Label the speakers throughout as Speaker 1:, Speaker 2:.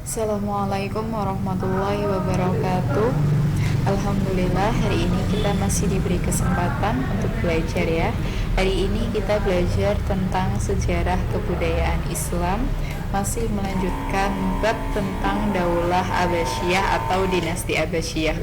Speaker 1: Assalamualaikum warahmatullahi wabarakatuh. Alhamdulillah, hari ini kita masih diberi kesempatan untuk belajar ya. Hari ini kita belajar tentang sejarah kebudayaan Islam, masih melanjutkan bab tentang Daulah Abbasiyah atau dinasti Abbasiyah.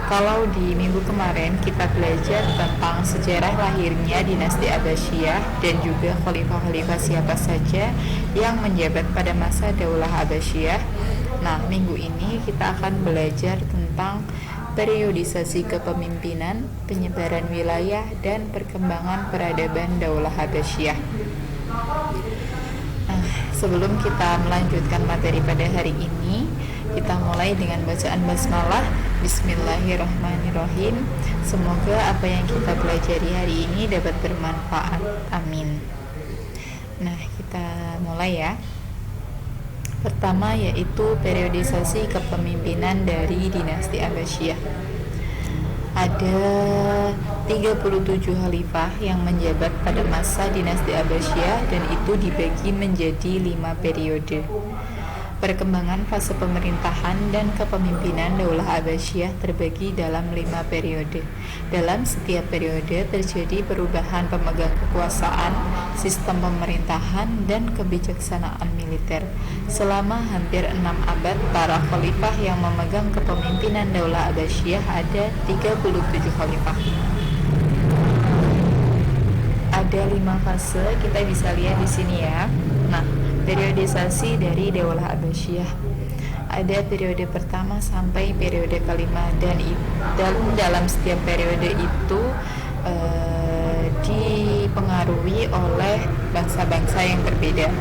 Speaker 1: Kalau di minggu kemarin kita belajar tentang sejarah lahirnya dinasti Abbasiyah dan juga khalifah-khalifah siapa saja yang menjabat pada masa Daulah Abbasiyah. Nah, minggu ini kita akan belajar tentang periodisasi kepemimpinan, penyebaran wilayah, dan perkembangan peradaban Daulah Abbasiyah. Nah, sebelum kita melanjutkan materi pada hari ini, kita mulai dengan bacaan basmalah. Bismillahirrahmanirrahim. Semoga apa yang kita pelajari hari ini dapat bermanfaat. Amin. Nah, kita mulai ya. Pertama yaitu periodisasi kepemimpinan dari dinasti Abbasiyah. Ada 37 khalifah yang menjabat pada masa dinasti Abbasiyah dan itu dibagi menjadi 5 periode. Perkembangan fase pemerintahan dan kepemimpinan Daulah Abbasiyah terbagi dalam 5 periode. Dalam setiap periode terjadi perubahan pemegang kekuasaan, sistem pemerintahan, dan kebijaksanaan militer. Selama hampir 6 abad, para khalifah yang memegang kepemimpinan Daulah Abbasiyah ada 37 khalifah. Ada 5 fase, kita bisa lihat di sini ya. Nah, periodisasi dari Daulah Abbasiyah. Ada periode pertama sampai periode kelima dan dalam setiap periode itu dipengaruhi oleh bangsa-bangsa yang berbeda.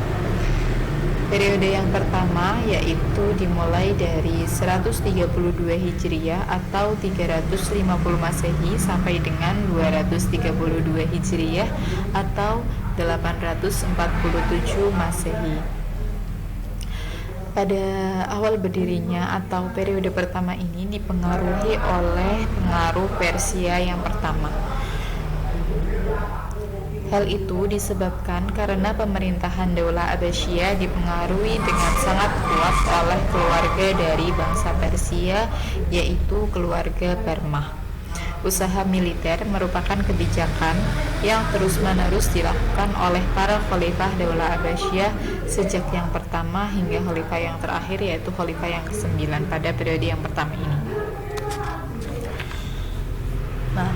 Speaker 1: Periode yang pertama yaitu dimulai dari 132 Hijriah atau 350 Masehi sampai dengan 232 Hijriah atau 847 Masehi. Pada awal berdirinya atau periode pertama ini dipengaruhi oleh pengaruh Persia yang pertama. Hal itu disebabkan karena pemerintahan Daulah Abbasiyah dipengaruhi dengan sangat kuat oleh keluarga dari bangsa Persia, yaitu keluarga Barmah. Usaha militer merupakan kebijakan yang terus-menerus dilakukan oleh para khalifah Daulah Abbasiyah sejak yang pertama hingga khalifah yang terakhir, yaitu khalifah yang ke-9 pada periode yang pertama ini. Nah,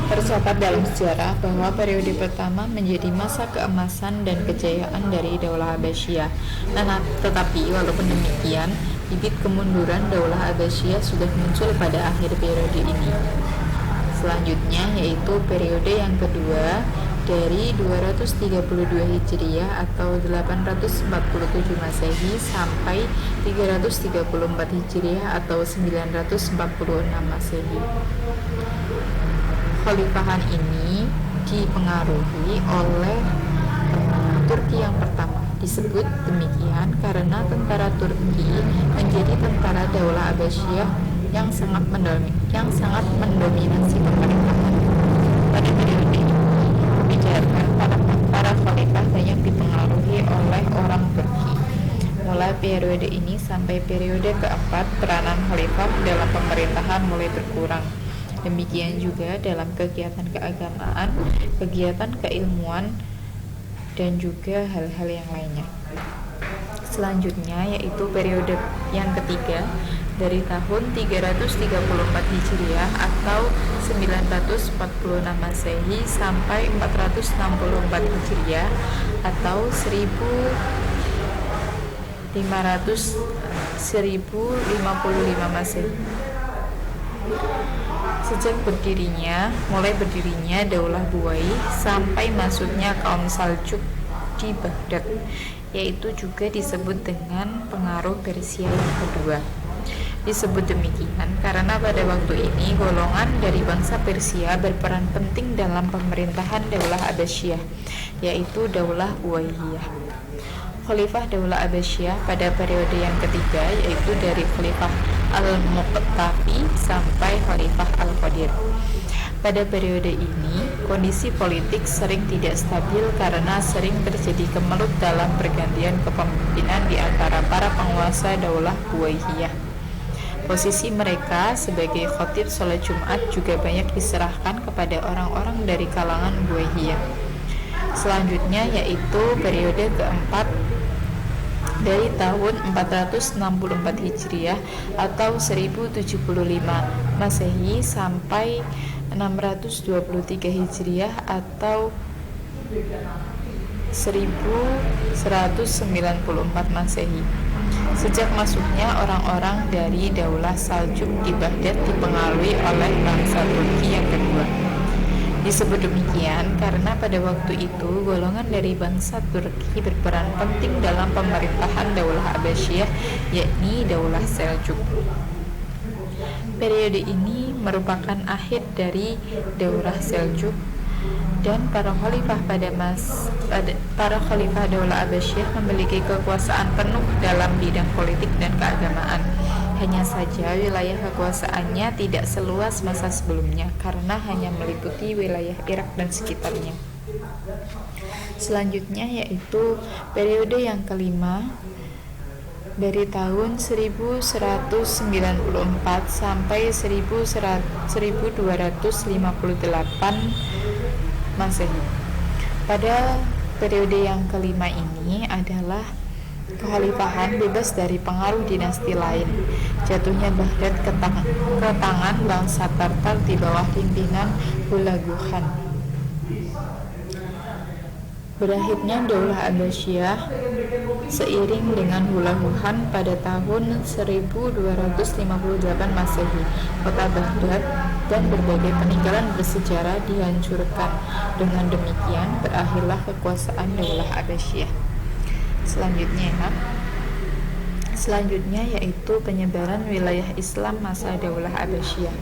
Speaker 1: tercatat dalam sejarah bahwa periode pertama menjadi masa keemasan dan kejayaan dari Daulah Abbasiyah. Nah, tetapi walaupun demikian, bibit kemunduran Daulah Abbasiyah sudah muncul pada akhir periode ini. Selanjutnya yaitu periode yang kedua dari 232 Hijriah atau 847 Masehi sampai 334 Hijriah atau 946 Masehi. Khalifahan ini dipengaruhi oleh Turki yang pertama. Disebut demikian karena tentara Turki menjadi tentara Daulah Abbasiyah yang sangat mendominasi pemerintahan. Pada periode ini, kebijakan para khalifah banyak dipengaruhi oleh orang Turki. Mulai periode ini sampai periode keempat, peranan khalifah dalam pemerintahan mulai berkurang. Demikian juga dalam kegiatan keagamaan, kegiatan keilmuan, dan juga hal-hal yang lainnya. Selanjutnya yaitu periode yang ketiga dari tahun 334 Hijriah atau 946 Masehi sampai 464 Hijriah atau 1055 Masehi. Sejak mulai berdirinya Daulah Buwai sampai masuknya kaum Saljuk di Baghdad, yaitu juga disebut dengan pengaruh Persia yang kedua. Disebut demikian karena pada waktu ini golongan dari bangsa Persia berperan penting dalam pemerintahan Daulah Abbasiyah, yaitu Daulah Uwayyah. Khalifah Daulah Abbasiyah pada periode yang ketiga yaitu dari Khalifah Al-Muqtafi sampai Khalifah Al-Qadir. Pada periode ini, kondisi politik sering tidak stabil karena sering terjadi kemelut dalam pergantian kepemimpinan di antara para penguasa penguasa Daulah Buwaihiyah. Posisi mereka sebagai khatib sholat Jumat juga banyak diserahkan kepada orang-orang dari kalangan Buwaihiyah. Selanjutnya yaitu periode keempat dari tahun 464 Hijriah atau 1075 Masehi sampai 623 Hijriah atau 1194 Masehi. Sejak masuknya orang-orang dari Daulah Saljuk di Baghdad dipengaruhi oleh bangsa Turki yang kedua. Disebut demikian karena pada waktu itu golongan dari bangsa Turki berperan penting dalam pemerintahan Daulah Abbasiyah, yakni Daulah Seljuk. Periode ini merupakan akhir dari Daulah Seljuk dan para khalifah Daulah Abbasiyah memiliki kekuasaan penuh dalam bidang politik dan keagamaan. Hanya saja wilayah kekuasaannya tidak seluas masa sebelumnya karena hanya meliputi wilayah Irak dan sekitarnya. Selanjutnya yaitu periode yang kelima dari tahun 1194 sampai 1258 Masehi. Pada periode yang kelima ini adalah kekhalifahan bebas dari pengaruh dinasti lain. Jatuhnya Baghdad ke tangan bangsa Tartar di bawah pimpinan Hulagu Khan. Berakhirnya Daulah Abbasiyah seiring dengan Hulagu Khan pada tahun 1258 Masehi. Kota Baghdad dan berbagai peninggalan bersejarah dihancurkan. Dengan demikian berakhirlah kekuasaan Daulah Abbasiyah. Selanjutnya yaitu penyebaran wilayah Islam masa Daulah Abbasiyah.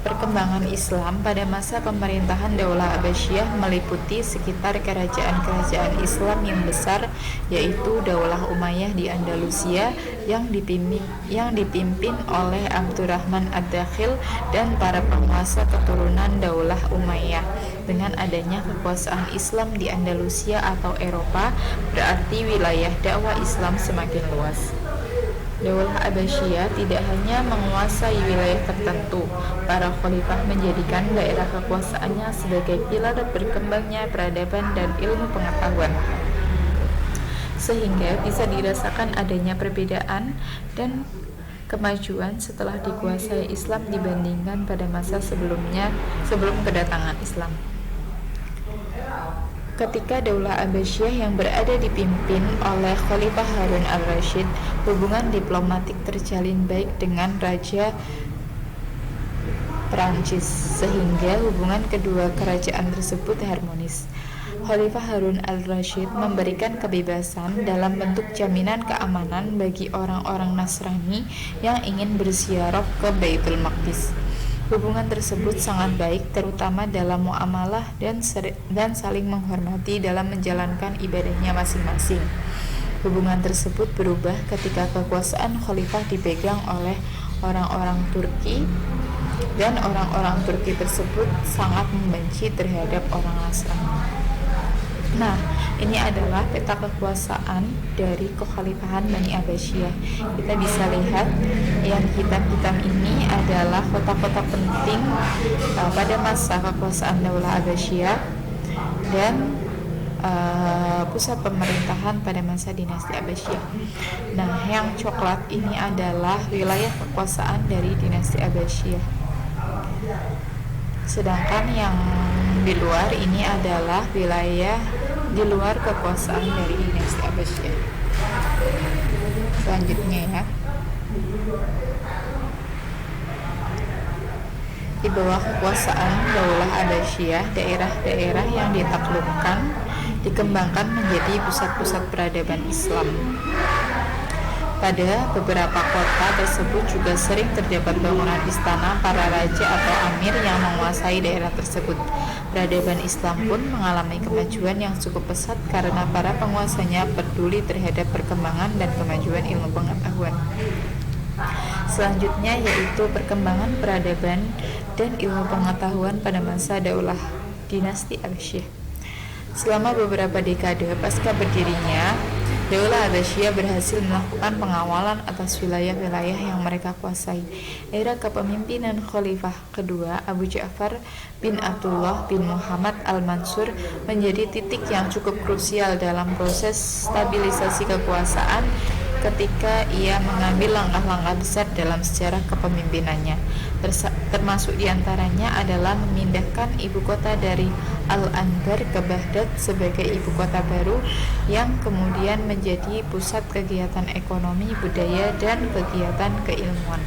Speaker 1: Perkembangan Islam pada masa pemerintahan Daulah Abbasiyah meliputi sekitar kerajaan-kerajaan Islam yang besar, yaitu Daulah Umayyah di Andalusia yang dipimpin oleh Abdurrahman Ad-Dakhil dan para penguasa keturunan Daulah Umayyah. Dengan adanya kekuasaan Islam di Andalusia atau Eropa, berarti wilayah dakwah Islam semakin luas. Daulah Abbasiyah tidak hanya menguasai wilayah tertentu, para khalifah menjadikan daerah kekuasaannya sebagai pilar berkembangnya peradaban dan ilmu pengetahuan, sehingga bisa dirasakan adanya perbedaan dan kemajuan setelah dikuasai Islam dibandingkan pada masa sebelum kedatangan Islam. Ketika Daulah Abbasiyah yang berada dipimpin oleh Khalifah Harun al-Rashid, hubungan diplomatik terjalin baik dengan Raja Perancis, sehingga hubungan kedua kerajaan tersebut harmonis. Khalifah Harun al-Rashid memberikan kebebasan dalam bentuk jaminan keamanan bagi orang-orang Nasrani yang ingin berziarah ke Baitul Maqdis. Hubungan tersebut sangat baik, terutama dalam muamalah dan saling menghormati dalam menjalankan ibadahnya masing-masing. Hubungan tersebut berubah ketika kekuasaan khalifah dipegang oleh orang-orang Turki, dan orang-orang Turki tersebut sangat membenci terhadap orang Nasrani. Nah, ini adalah peta kekuasaan dari kekhalifahan Bani Abbasiyah. Kita bisa lihat yang hitam-hitam ini adalah kota-kota penting pada masa kekuasaan Daulah Abbasiyah dan pusat pemerintahan pada masa dinasti Abbasiyah. Nah, yang coklat ini adalah wilayah kekuasaan dari dinasti Abbasiyah. Sedangkan yang di luar ini adalah wilayah di luar kekuasaan dari dinasti Abbasiyah. Selanjutnya ya, di bawah kekuasaan Daulah Abbasiyah, daerah-daerah yang ditaklukkan dikembangkan menjadi pusat-pusat peradaban Islam. Pada beberapa kota tersebut juga sering terdapat bangunan istana para raja atau amir yang menguasai daerah tersebut. Peradaban Islam pun mengalami kemajuan yang cukup pesat karena para penguasanya peduli terhadap perkembangan dan kemajuan ilmu pengetahuan. Selanjutnya yaitu perkembangan peradaban dan ilmu pengetahuan pada masa Daulah dinasti Abbasiyah. Selama beberapa dekade pasca berdirinya Daulah Abbasiyah berhasil melakukan pengawalan atas wilayah-wilayah yang mereka kuasai. Era kepemimpinan Khalifah kedua Abu Ja'far bin Abdullah bin Muhammad al-Mansur menjadi titik yang cukup krusial dalam proses stabilisasi kekuasaan ketika ia mengambil langkah-langkah besar dalam sejarah kepemimpinannya. Termasuk diantaranya adalah memindahkan ibu kota dari Al-Anbar ke Baghdad sebagai ibu kota baru yang kemudian menjadi pusat kegiatan ekonomi, budaya, dan kegiatan keilmuan.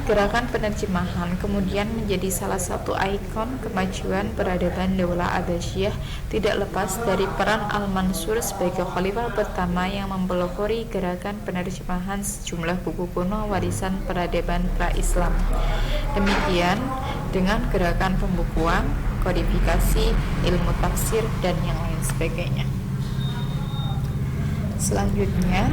Speaker 1: Gerakan penerjemahan kemudian menjadi salah satu ikon kemajuan peradaban Daulah Abbasiyah, tidak lepas dari peran Al-Mansur sebagai khalifah pertama yang mempelopori gerakan penerjemahan sejumlah buku kuno warisan peradaban pra-Islam. Demikian dengan gerakan pembukuan, kodifikasi, ilmu tafsir, dan yang lain sebagainya. Selanjutnya,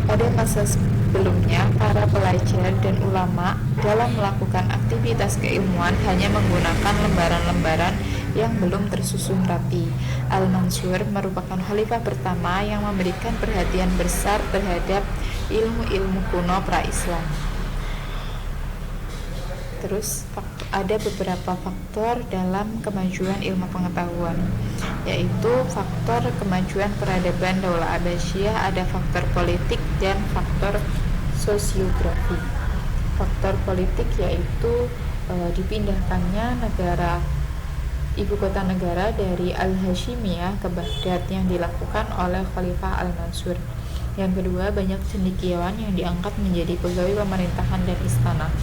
Speaker 1: pada masa sebelumnya, para pelajar dan ulama dalam melakukan aktivitas keilmuan hanya menggunakan lembaran-lembaran yang belum tersusun rapi. Al-Mansur merupakan khalifah pertama yang memberikan perhatian besar terhadap ilmu-ilmu kuno pra-Islam. Terus ada beberapa faktor dalam kemajuan ilmu pengetahuan, yaitu faktor kemajuan peradaban Daulah Abbasiyah, ada faktor politik dan faktor sosiografi. Faktor politik yaitu dipindahkannya ibu kota negara dari Al-Hashimiyah ke Baghdad yang dilakukan oleh Khalifah Al-Mansur. Yang kedua, banyak cendekiawan yang diangkat menjadi pegawai pemerintahan dan istana.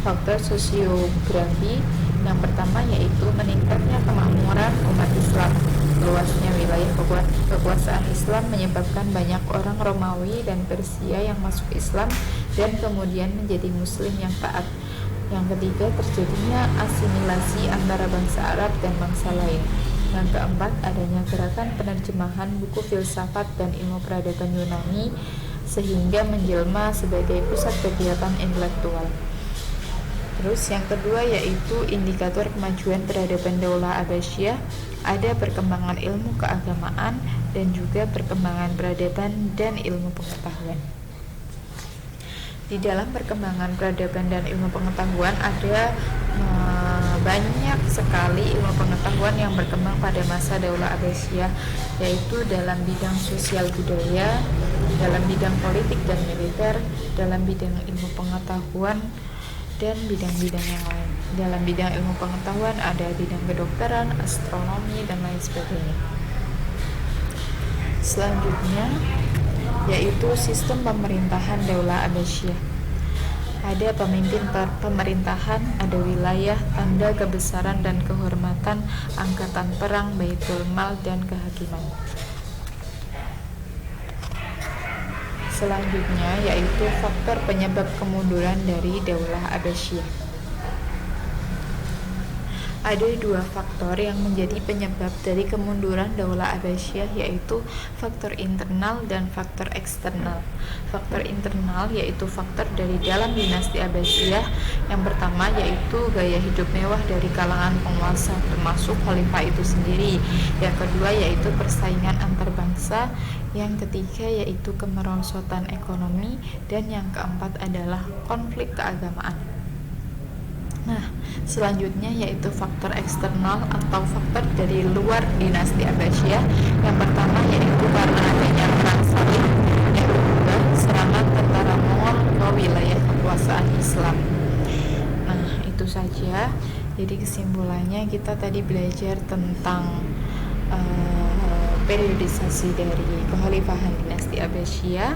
Speaker 1: Faktor sosiografi yang pertama yaitu meningkatnya kemakmuran umat Islam. Luasnya wilayah kekuasaan Islam menyebabkan banyak orang Romawi dan Persia yang masuk Islam dan kemudian menjadi Muslim yang taat. Yang ketiga, terjadinya asimilasi antara bangsa Arab dan bangsa lain. Yang keempat, adanya gerakan penerjemahan buku filsafat dan ilmu peradaban Yunani sehingga menjelma sebagai pusat kegiatan intelektual. Terus yang kedua yaitu indikator kemajuan peradaban Daulah Abbasiyah, ada perkembangan ilmu keagamaan dan juga perkembangan peradaban dan ilmu pengetahuan. Di dalam perkembangan peradaban dan ilmu pengetahuan ada banyak sekali ilmu pengetahuan yang berkembang pada masa Daulah Abbasiyah, yaitu dalam bidang sosial budaya, dalam bidang politik dan militer, dalam bidang ilmu pengetahuan, dan bidang-bidang yang lain. Dalam bidang ilmu pengetahuan ada bidang kedokteran, astronomi, dan lain sebagainya. Selanjutnya yaitu sistem pemerintahan Daulah Abbasiyah. Ada pemimpin pemerintahan, ada wilayah, tanda kebesaran dan kehormatan, angkatan perang, baitul mal, dan kehakiman. Selanjutnya yaitu faktor penyebab kemunduran dari Daulah Abbasiyah. Ada dua faktor yang menjadi penyebab dari kemunduran Daulah Abbasiyah, yaitu faktor internal dan faktor eksternal. Faktor internal yaitu faktor dari dalam dinasti Abbasiyah. Yang pertama yaitu gaya hidup mewah dari kalangan penguasa termasuk khalifah itu sendiri. Yang kedua yaitu persaingan antar bangsa. Yang ketiga yaitu kemerosotan ekonomi, dan yang keempat adalah konflik keagamaan. Nah, selanjutnya yaitu faktor eksternal atau faktor dari luar dinasti Abbasiyah. Yang pertama yaitu karena adanya perang salib, yang kedua serangan tentara Mongol ke wilayah kekuasaan Islam. Nah, itu saja. Jadi kesimpulannya kita tadi belajar tentang periodisasi dari kekhalifahan dinasti Abbasiyah.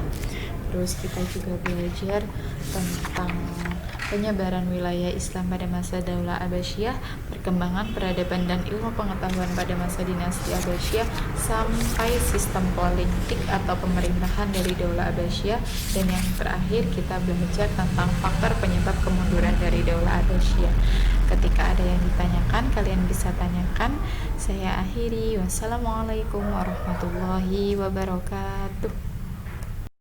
Speaker 1: Terus kita juga belajar tentang penyebaran wilayah Islam pada masa Daulah Abbasiyah, perkembangan peradaban dan ilmu pengetahuan pada masa dinasti Abbasiyah, sampai sistem politik atau pemerintahan dari Daulah Abbasiyah. Dan yang terakhir kita belajar tentang faktor penyebab kemunduran dari Daulah Abbasiyah. Ketika ada yang ditanyakan, kalian bisa tanyakan. Saya akhiri. Wassalamualaikum warahmatullahi wabarakatuh.